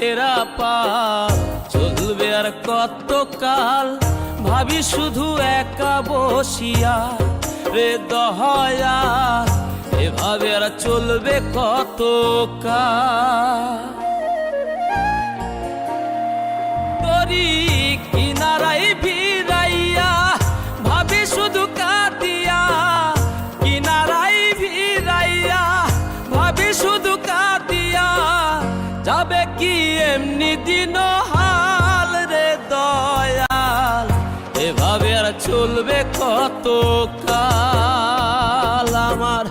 ছেঁড়া পাল চলবে আর কত কাল, ভাবি শুধু একা বসিয়া রে দয়াল, এভাবে আর চলবে কত কাল। তরি কিনারাই ভিড়াইয়া ভাবি শুধু কাঁদিয়া, কিনারাই ভিড়াইয়া ভাবি শুধু কাঁদিয়া, যাবে কি এমনি দিন হাল রে দয়াল, এভাবে আর চলবে কত কাল। আমার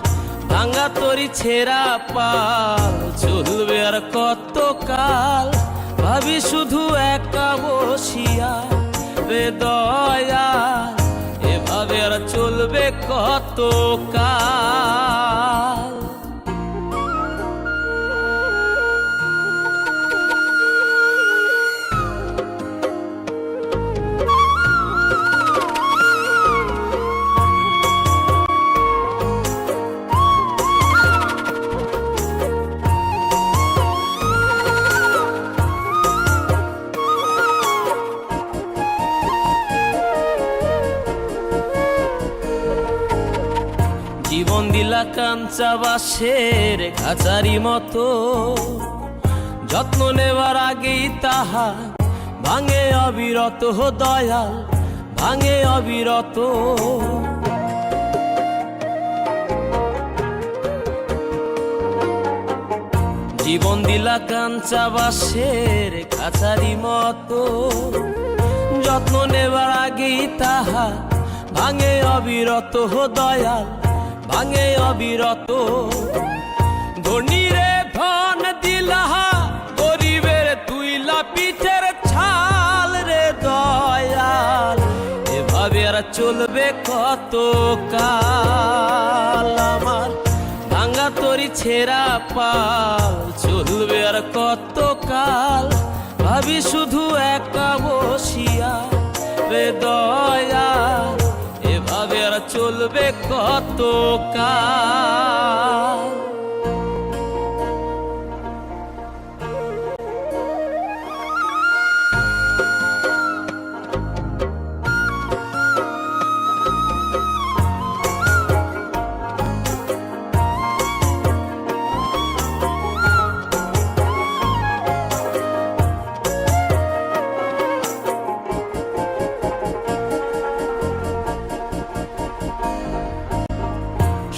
ভাঙা তরি ছেঁড়া পাল চলবে আর কত কাল, ভাবি শুধু একা বসিয়া রে দয়াল, এভাবে আর চলবে কত কাল। জীবন দিলা কাঞ্চা বাঁশের খাঁচারি মতো, যত্ন নেবার আগেই তাহা ভাঙে অবিরত দয়াল, ভাঙে অবিরত। জীবন দিলা কাঞ্চা বাঁশের খাঁচারি মতো, যত্ন নেবার আগেই তাহা ভাঙে অবিরত দয়াল, ভাঙে অবিরত। ধনীরে ধন দিলা গরিবের তুইলা পিঠের ছাল রে দয়াল, এভাবে আর চলবে কত কাল। আমার ভাঙা তরি ছেঁড়া পাল চলবে আর কত কাল, ভাবি শুধু একা বসিয়া রে দয়াল, এভাবে আর চলবে কত কাল।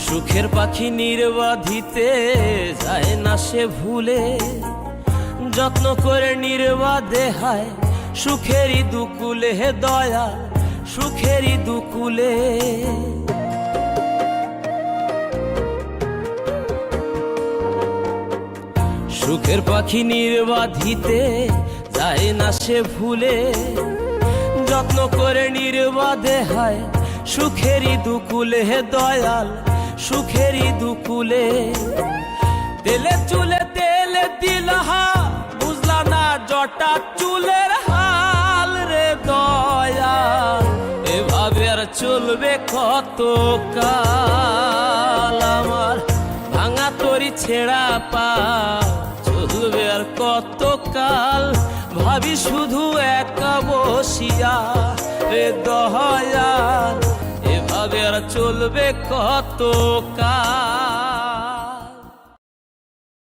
সুখের পাখি নির্বাধিতে যায় না সে ভুলে, যত্ন করে নির্বাধে হায় সুখেরই দুকুলে হে দয়াল, সুখেরই দুকুলে। সুখের পাখি নির্বাধিতে যায় না সে ভুলে, যত্ন করে নির্বাধে হায় সুখেরই দুকুলে হে দয়াল, সুখেরই দুকুলে। তেলে চুলে তেলে দিলহা বুঝলা না জটা চুলের হাল রে দয়াল, এভাবে আর চলবে কত কাল। আমার ভাঙা তরি ছেঁড়া পাল চলবে আর কত কাল, ভাবি শুধু একা বসিয়া রে দয়াল, এভাবে আর চলবে কত কাল।